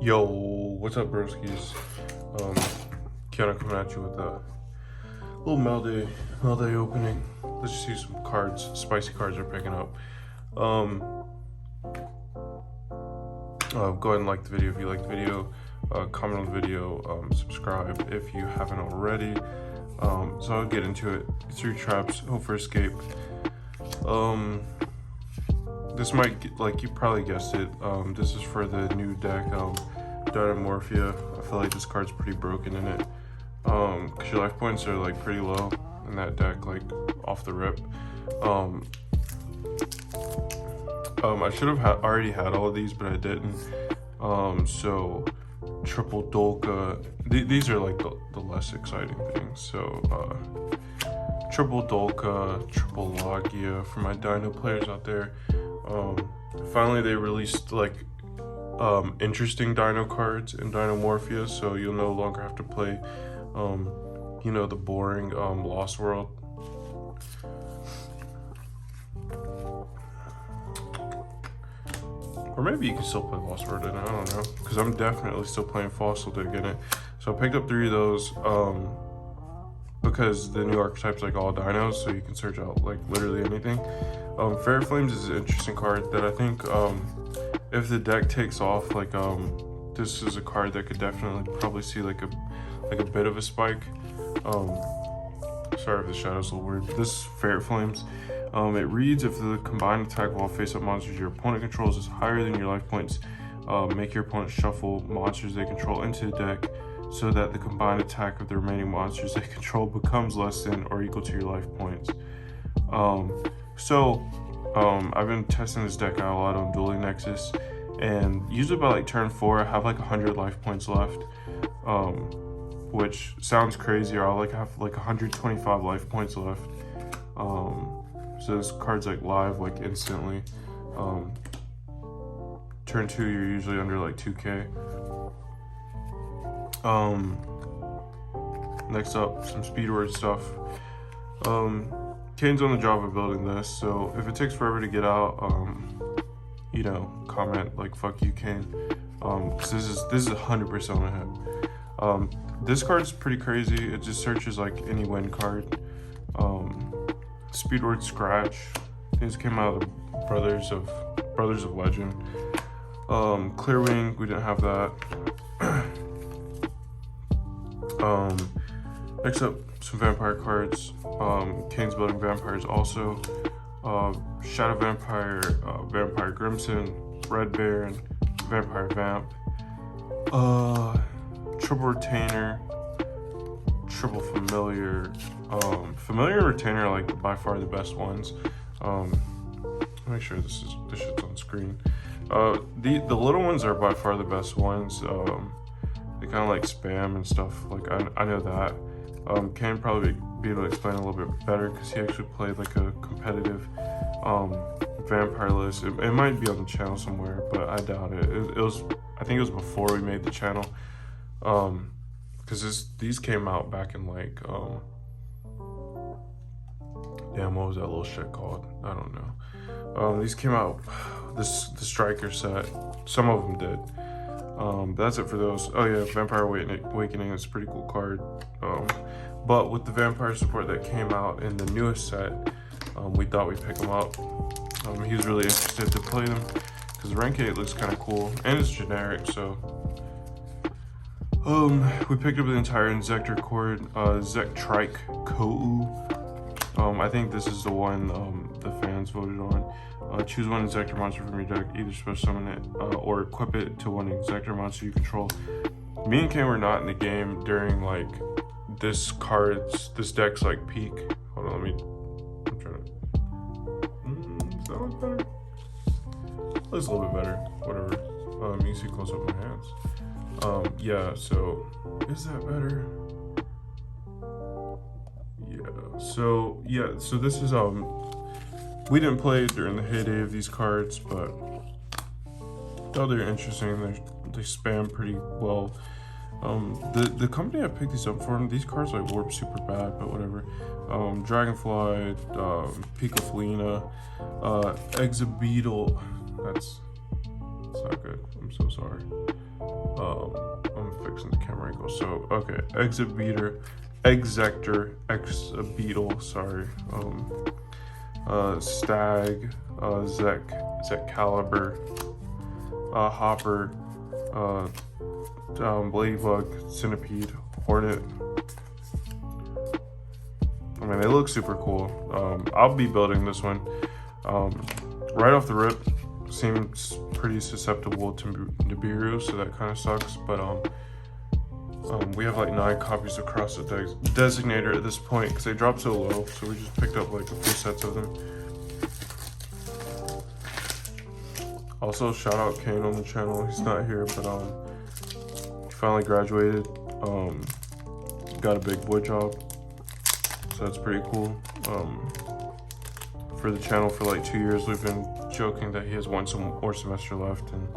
Yo, what's up, broskies? Kiana coming at you with a little mail day opening. Let's just see some cards, spicy cards are picking up. Go ahead and like the video if you like the video. Comment on the video. Subscribe if you haven't already. So I'll get into it. It's your traps. Hope for escape. This might get, like you probably guessed it. This is for the new deck. Dynamorphia. I feel like this card's pretty broken in it. Cause your life points are like pretty low in that deck, like off the rip. I should have already had all of these, but I didn't. So triple Dolka. These are like the less exciting things. So triple Dolka, triple Yugioh for my Dino players out there. Finally, they released like interesting Dino cards in Dynamorphia, so you'll no longer have to play, the boring Lost World. Or maybe you can still play Lost World in it, I don't know, because I'm definitely still playing Fossil Dig in it. So I picked up 3 of those because the new archetype's like all dinos, so you can search out like literally anything. Fair Flames is an interesting card that I think if the deck takes off, like this is a card that could definitely probably see like a bit of a spike. Sorry if the shadow's a little weird. This Fair Flames, it reads, if the combined attack of all face-up monsters your opponent controls is higher than your life points, make your opponent shuffle monsters they control into the deck so that the combined attack of the remaining monsters they control becomes less than or equal to your life points. I've been testing this deck out a lot on Dueling Nexus, and usually by like turn 4 I have like 100 life points left, which sounds crazy, or I'll like have like 125 life points left. So this card's like live like instantly. Turn 2 you're usually under like 2k. Next up, some speedword stuff. Kane's on the job of building this, so if it takes forever to get out, comment like fuck you, Kane, because this is 100% on him. This card's pretty crazy. It just searches like any win card. Speedword Scratch. These came out of the Brothers of Legend. Clearwing, we didn't have that. Next up, some vampire cards. Kane's building vampires also. Shadow Vampire, Vampire Grimson, Red Baron, Vampire Vamp, Triple Retainer, Triple Familiar. Familiar and Retainer are like by far the best ones. Make sure this shit's on screen. The little ones are by far the best ones. They kind of like spam and stuff. Like I know that. Can probably be able to explain a little bit better because he actually played like a competitive vampire list. It might be on the channel somewhere, but I doubt it. I think it was before we made the channel. Because these came out back in like damn, what was that little shit called? I don't know. These came out the Striker set. Some of them did. That's it for those. Oh yeah, Vampire Awakening is a pretty cool card. But with the vampire support that came out in the newest set, we thought we'd pick him up. He was really interested to play them because rank 8 looks kind of cool and it's generic. So we picked up the entire Inzektor cord, Zektrike Kou. I think this is the one the fans voted on. Choose one Inzektor monster from your deck, either special summon it or equip it to one Inzektor monster you control. Me and Ken were not in the game during like this deck's like peak. Hold on, I'm trying to. Does that look better? Looks a little bit better. Whatever. You can see close up my hands. Yeah. So is that better? Yeah. So this is we didn't play during the heyday of these cards, but oh, they're interesting. They spam pretty well. The company I picked these up from, these cards like warp super bad, but whatever. Dragonfly, Picofelina, Exabeetle. That's It's not good. I'm so sorry. I'm fixing the camera angle. So, okay. Exector, Beetle, sorry. Stag, Zek Caliber, Hopper, Ladybug, Centipede, Hornet. I mean, they look super cool. I'll be building this one. Right off the rip, seems pretty susceptible to Nibiru, so that kind of sucks. But we have like 9 copies across the designator at this point because they dropped so low. So we just picked up like a few sets of them. Also, shout out Kane on the channel. He's not here, but he finally graduated. Got a big boy job, so that's pretty cool. For the channel for like 2 years, we've been joking that he has one more semester left, and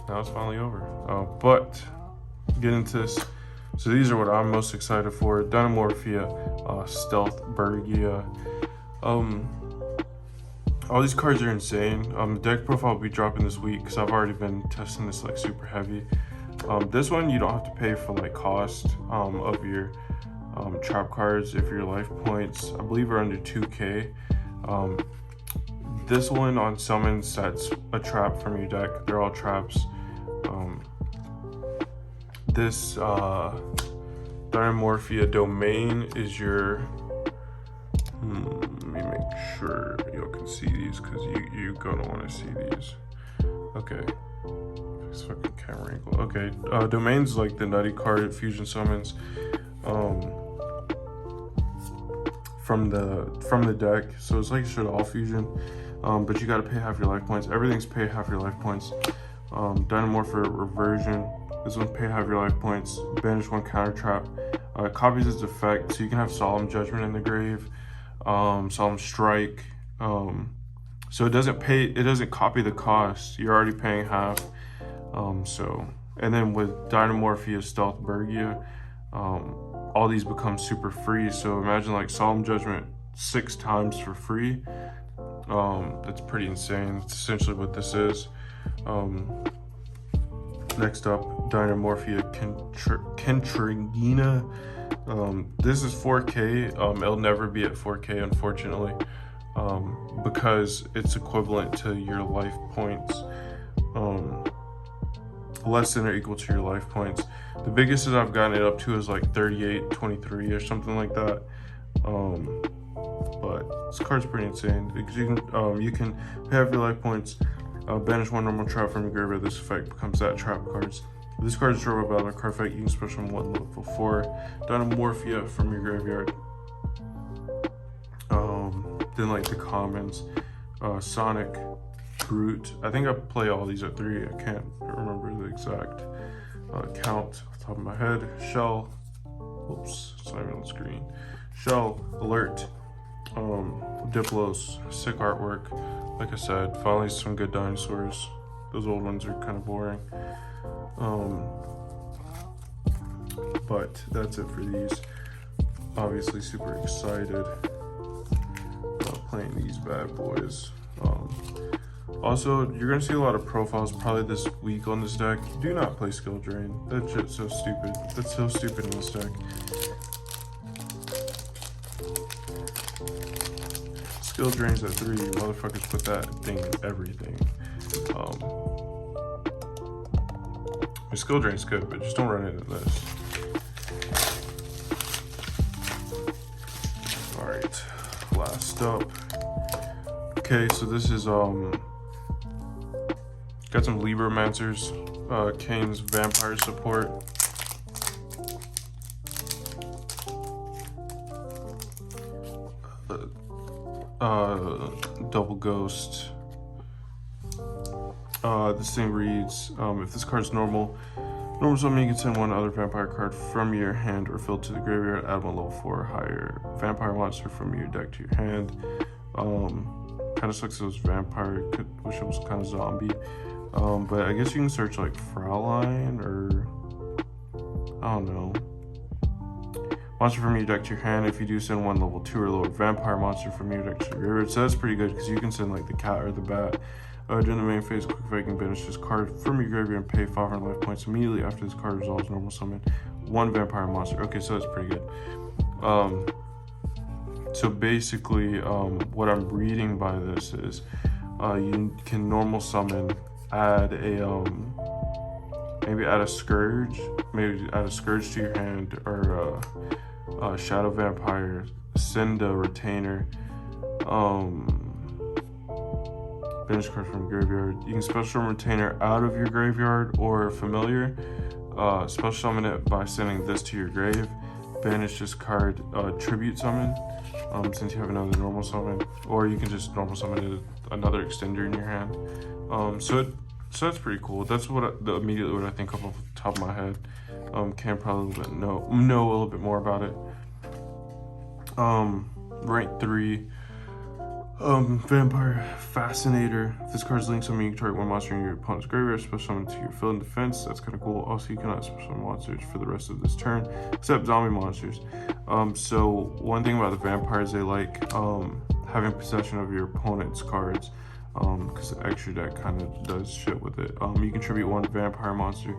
now it's finally over. But get into this. So these are what I'm most excited for: Dynamorphia, Stealth Bergia. All these cards are insane. The deck profile will be dropping this week because I've already been testing this like super heavy. This one you don't have to pay for like cost of your trap cards if your life points, I believe, are under 2k. This one on summon sets a trap from your deck. They're all traps. This Dynamorphia domain is your let me make sure y'all can see these because you're gonna want to see these. Okay, this fucking camera angle. Okay, domain's like the nutty card fusion summons from the deck, so it's like all fusion, but you got to pay half your life points. Everything's pay half your life points. Dynamorpher reversion, this one pay half your life points. Banish 1 counter trap, copies its effect, so you can have Solemn Judgment in the grave, Solemn Strike, so it doesn't copy the cost. You're already paying half. And then with Dynamorphia Stealth Bergia, all these become super free. So imagine like Solemn Judgment 6 times for free. That's pretty insane. That's essentially what this is. Next up, Dynamorphia Kentrigina. This is 4k. It'll never be at 4k, unfortunately, because it's equivalent to your life points. Less than or equal to your life points. The biggest that I've gotten it up to is like 38, 23 or something like that. But this card's pretty insane because you can have your life points, banish 1 normal trap from your graveyard. This effect becomes that trap cards. If this card is drawn about a card effect, you can special from 1 level 4. Dynamorphia from your graveyard. Then like the commons, Sonic, Brute. I think I play all these at 3. I can't remember the exact count off the top of my head. Shell. Oops, it's not even on the screen. Shell, Alert, Diplos, sick artwork. Like I said, finally some good dinosaurs. Those old ones are kind of boring. But that's it for these. Obviously super excited about playing these bad boys. Also, you're gonna see a lot of profiles probably this week on this deck. Do not play Skill Drain. That shit's so stupid. That's so stupid in this deck. Skill Drain's at 3. Motherfuckers put that thing in everything. Skill Drain's good, but just don't run into this. Alright, last up. Okay, so this is got some Libromancers, Kane's Vampire support. Double Ghost. This thing reads, if this card's normal summon, you can send 1 other vampire card from your hand or field to the graveyard, add 1 level 4 or higher vampire monster from your deck to your hand. Kind of sucks it was vampire, wish it was kind of zombie. But I guess you can search like Fraulein or I don't know. Monster from your deck to your hand. If you do send 1 level 2 or lower vampire monster from your deck to your graveyard. So that's pretty good because you can send like the cat or the bat. During the main phase, quick effect, you can banish this card from your graveyard and pay 500 life points immediately after this card resolves. Normal summon one vampire monster. Okay, so that's pretty good. So basically, what I'm reading by this is you can normal summon, add a maybe add a scourge, to your hand, or shadow vampire, send a retainer, banish card from graveyard. You can special summon retainer out of your graveyard or familiar. Special summon it by sending this to your grave. Banish this card, tribute summon, since you have another normal summon, or you can just normal summon it, another extender in your hand. So that's pretty cool. That's immediately what I think of off the top of my head. Can probably know a little bit more about it. Rank 3. Vampire Fascinator. If this card's linked summon, you can target one monster in your opponent's graveyard, special summon to your field in defense. That's kind of cool. Also, you cannot special summon monsters for the rest of this turn, except zombie monsters. So one thing about the vampires, they like having possession of your opponent's cards, because the extra deck kind of does shit with it. You can tribute one vampire monster,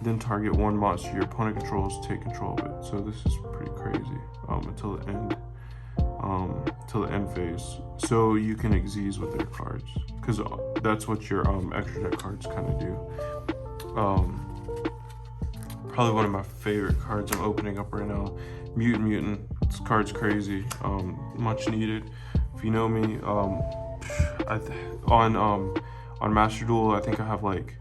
then target one monster your opponent controls, take control of it. So this is pretty crazy until the end. Till the end phase, so you can exease with their cards, because that's what your extra deck cards kind of do. Probably one of my favorite cards I'm opening up right now, Mutant. This card's crazy, much needed. If you know me, on Master Duel, I think I have like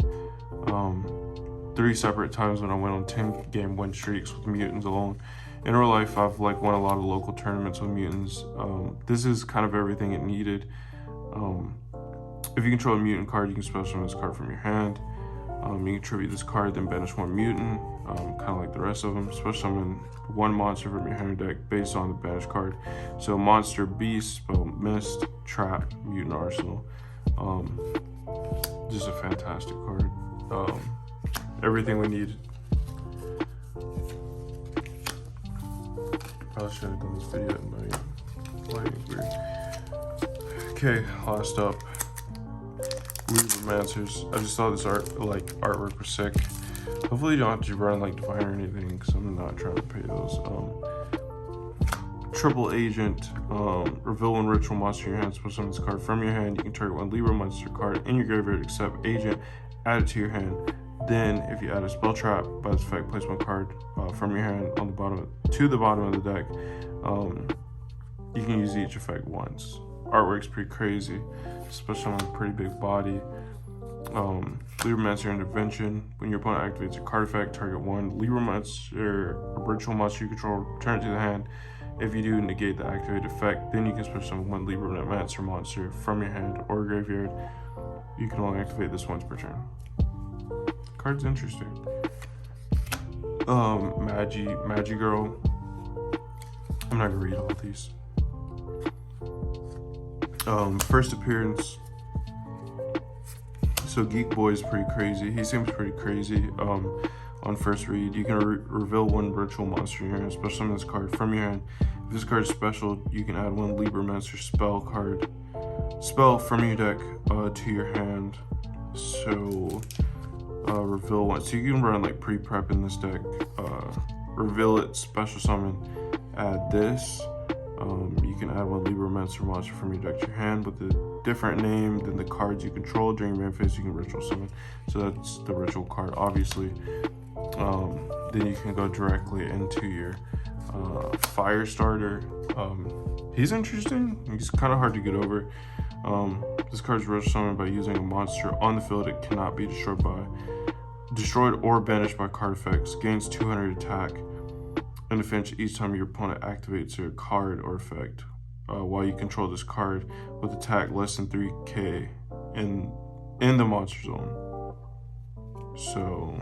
3 separate times when I went on 10-game win streaks with Mutants alone. In real life, I've like won a lot of local tournaments with Mutants. This is kind of everything it needed. If you control a Mutant card, you can special summon this card from your hand. You can tribute this card, then banish one Mutant, kind of like the rest of them. Special summon one monster from your hand deck based on the banish card. So monster, beast, spell, mist, trap, Mutant arsenal. Just a fantastic card. Everything we needed. Probably should have done this video at night. Lighting's weird. Okay, last up. Romancers. I just thought this artwork was sick. Hopefully you don't have to run like Divine or anything, because I'm not trying to pay those. Triple Agent. Reveal one ritual monster in your hand. Special summon this card from your hand. You can target one Libra monster card in your graveyard except Agent. Add it to your hand. Then, if you add a spell trap by this effect, place one card from your hand on the bottom to the bottom of the deck. You can use each effect once. Artwork's pretty crazy, especially on a pretty big body. Libromancer Intervention. When your opponent activates a card effect, target one Libromancer, a ritual monster you control, return it to the hand. If you do, negate the activated effect. Then you can special summon one Libromancer monster from your hand or graveyard. You can only activate this once per turn. Card's interesting. Magi Girl. I'm not gonna read all these. First appearance. So Geek Boy is pretty crazy. He seems pretty crazy. On first read, you can reveal one virtual monster in your hand. Special summon this card from your hand. If this card is special, you can add one Libromancer spell from your deck to your hand. So reveal one. So you can run like pre-prep in this deck. Reveal it, special summon, add this. You can add one Libromancer monster from your deck to your hand with a different name than the cards you control. During your main phase, you can ritual summon. So that's the ritual card, obviously. Then you can go directly into your fire starter. He's interesting. He's kind of hard to get over. This card's ritual summoned by using a monster on the field. It cannot be destroyed or banished by card effects. Gains 200 attack and defense each time your opponent activates a card or effect. While you control this card with attack less than 3k in the monster zone. So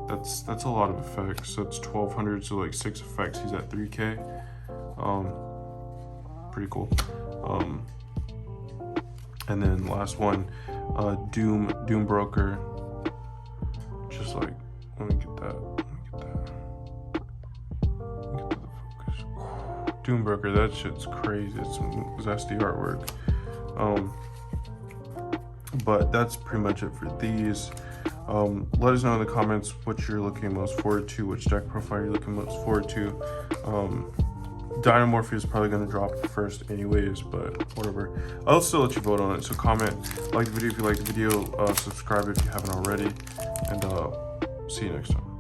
that's a lot of effects. That's 1200, so like 6 effects. He's at 3k. Pretty cool. And then last one, Doom Broker. Just like, let me get that. Doom Broker, that shit's crazy. It's zesty artwork. But that's pretty much it for these. Let us know in the comments what you're looking most forward to, which deck profile you're looking most forward to. Dynamorph is probably going to drop first anyways, but whatever. I'll still let you vote on it. So comment, like the video if you like the video, subscribe if you haven't already, and see you next time.